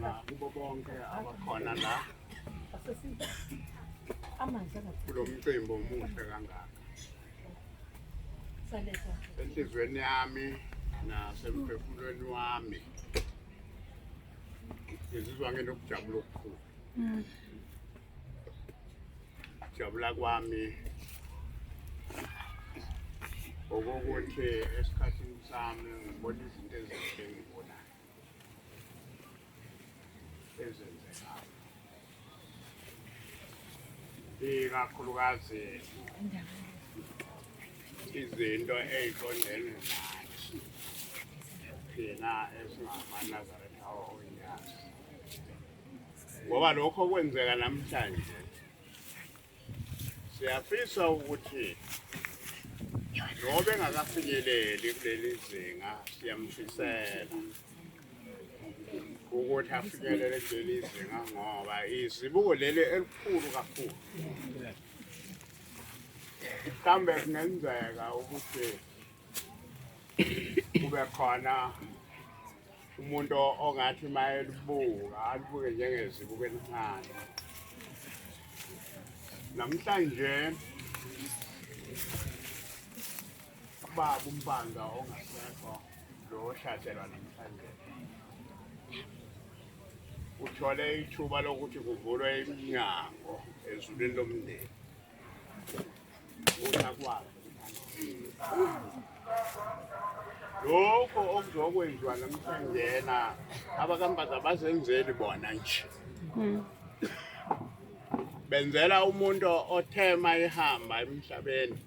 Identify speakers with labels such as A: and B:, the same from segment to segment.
A: ngibonga kubo bonke abakhona la kulo mcimbi omuhle kangaka. Enhlizweni yami nasemphefumulweni wami ngizizwa nginokujabula okukhulu. Jabula kwami okokuthi esikhathini sami ngibona izinto ezinhle engibonayo ezenzekayo. Ikakhulukazi izinto ey'qondene nathi thina esingamaNazaretha oNyasa. Ngoba lokho okwenzeka namhlanje siyafisa ukuthi ngoba engakafinyeleli kuleli zinga siyamfisela ukuthi afinyelele kuleli zinga ngoba izibuko leli elikhulu kakhulu. Mhlawumbe kungenzeka ukuthi kube khona umuntu ongathi uma elibuka alibuke njengezibuko elincane. Namhlanje ubaba uMpanda ongasekho lo oshatelwa namhlanje uthole ithuba lokuthi kuvulwe iminyango ezulwini lomndeni. Lokho okuzokwenziwa namhlanjena abakaMpanda abazenzeli bona nje. Benzela umuntu othema ihamba emhlabeni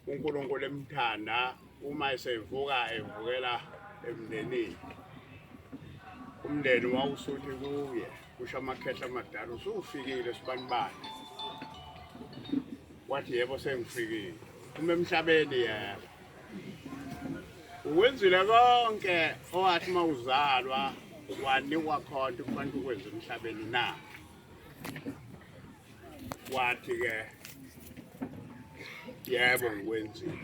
A: uNkulunkulu emthanda uma esevuka evukela emndenini. Umndeni wawusuthi kuye kusho amakhehla amadala usufikile sibanibani. Wathi yebo sengifikile. Uma emhlabeni yebo. Uwenzile konke owathi mawuzalwa wanikwa khona kubantu ukwenza emhlabeni na. Wathi ke yebo ngikwenzile.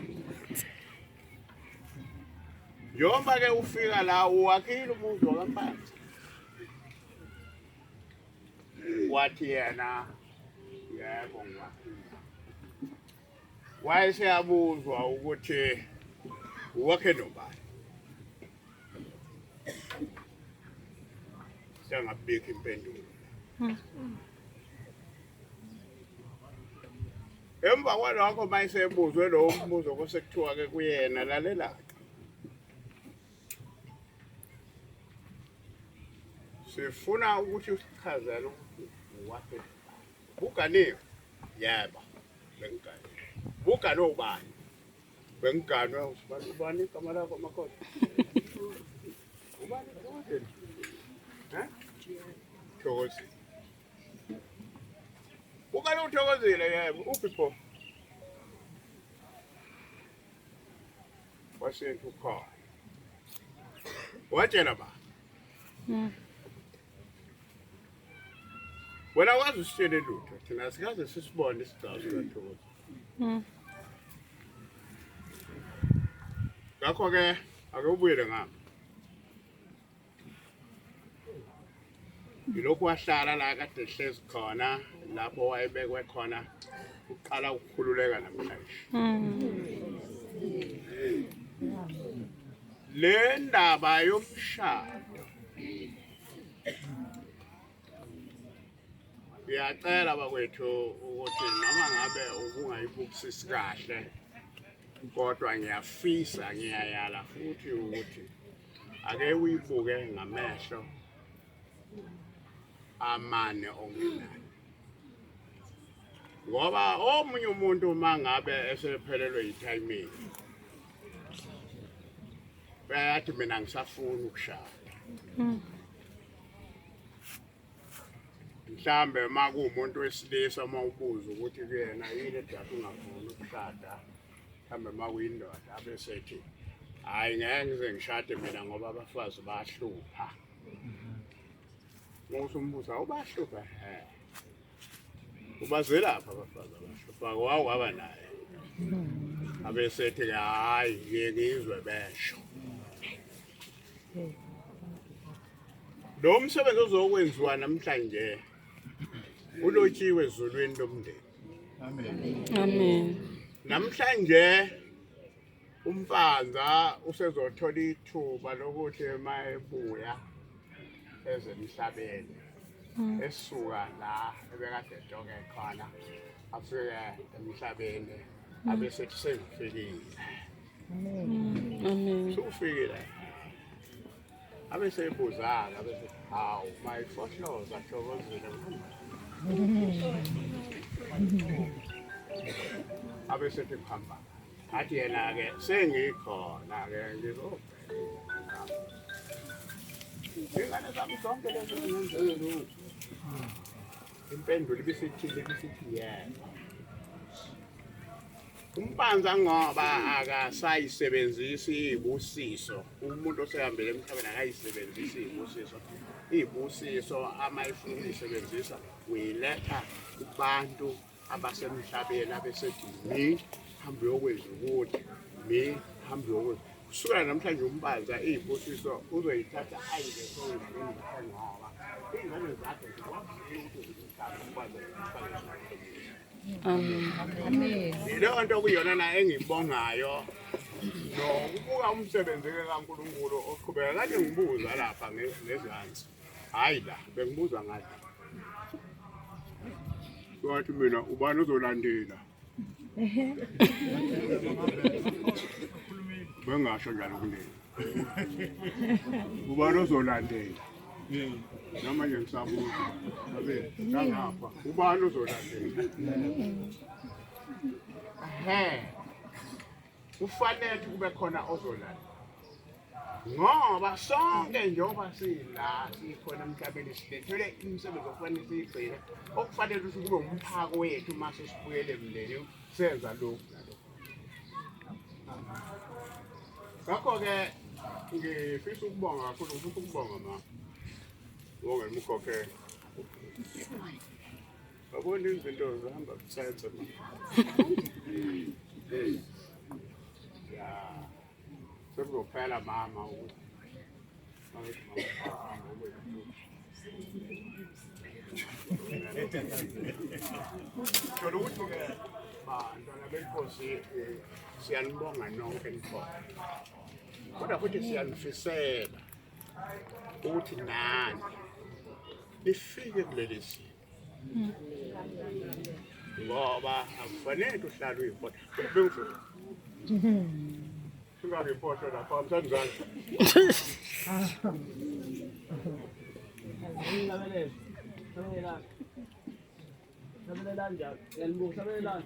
A: Njengoba ke ufika la uwakhile umuzi wakaMpanda. Wathi yena yebo ngiwakhile. Wayeseyabuzwa ukuthi uwakhe nobani. Sengabika impendulo. Emva kwalokho mayesebuzwe lo mbuzo kosekuthiwa ke kuyena lalela. Sifuna ukuthi usichazele ukuthi uwakhe. Buganiwe? Yebo, bengigane. Bugane ubani? Bengigane ubani igama lakho makhosi. Ubani Thokozile? Thokozile. Bugane uThokozile yebo, uphi pho? Wasethi ukhona. Watshela ba? Wena wazi usitshele lutho thina sikaze sisibone isigcawu sikaThokozile. Ngakho ke ake ubuyele ngami. Yilokhu wahlala la kade ehlezi khona lapho wayebekwe khona uqala ukukhululeka namhlanje. Le ndaba yomshado ngiyacela bakwethu ukuthi noma ngabe ubungayibukisisi kahle kodwa ngiyafisa ngiyayala futhi ukuthi ake uyibuke ngamehlo amane ongenayo. Ngoba omunye umuntu mangabe esephelelwe yitiming bayathi mina ngisafuna ukushada. Mhlambe makuumuntu wesilisa mawubuza ukuthi kuyena yini edathi ungafuni ukushada. Mhlambe makuyindoda abesethi hayi ngeke ngize ngishade mina ngoba abafazi bayahlupha. Ngosumbuza ubahlupha ubazelapha abafazi abahlupha wawaba naye. Abesethi hayi ngeke ngizwe besho. lo msebenzi ozokwenziwa namhlanje ulotshiwe ezulwini lomndeni.
B: Amen.
A: Namhlanje umpanza usezothola ithuba lokuthi mayebuya ezemhlabeni esuka la ebekade ejoke khona afike emhlabeni abesethi sengifikile.
B: Amen.
A: Sufikile abesebuzana bese hawu mayifohloza thokozile abesethi khamba athi yena ke sengikhona ke ngizobheka ingane zami zonke lezi ngenzeni impendulo ibisithile ibisithi yena umpanza ngoba akasayisebenzisi ibusiso umuntu osehambele emhlabeni akayisebenzisi ibusiso amayifuna ukuyisebenzisa uyiletha kubantu abasemhlabeni abesethi mi hambe yokwenza ukuthi mi hambe yokwenza kusukela namhlanje umpanza ibusiso uzoyithatha ayike ngoba ingane zakhe
B: Amen.
A: leyo nto kuyona na engibongayo nokubuka umsebenzi kaNkulunkulu oqhubeka kade ngibuza lapha ngezansi hayi la bengibuza ngathi wathi mina ubani uzolandela bengasho njalo kuleli ubani uzolandela noma nje ngisabuza abe ngapha ubani uzolandela kufanele kube khona ozolanda ngoba sonke njengoba sila sikhona emhlabeni silethele imisebenzi okufanele siyigcine okufanele ukuthi kube umphako wethu mase sibuyele emndeni senza lokhu nalokho. Ngakho-ke ngifisa ukubonga kakhulu ngifisa ukubonga ma wonke umkhokheli babona izinto zihamba kusenze ma sekuzophela mama ukuthi ukuthi bantwana benkosi siyanibonga nonke nikhona kodwa futhi siyanifisela ukuthi nani nifike kuleli simo ngoba akufanele uhlale uyiphola bengifuna singayiphosha lapha msandizana
C: Sabelelani njalo. Yalibonga sabelelani.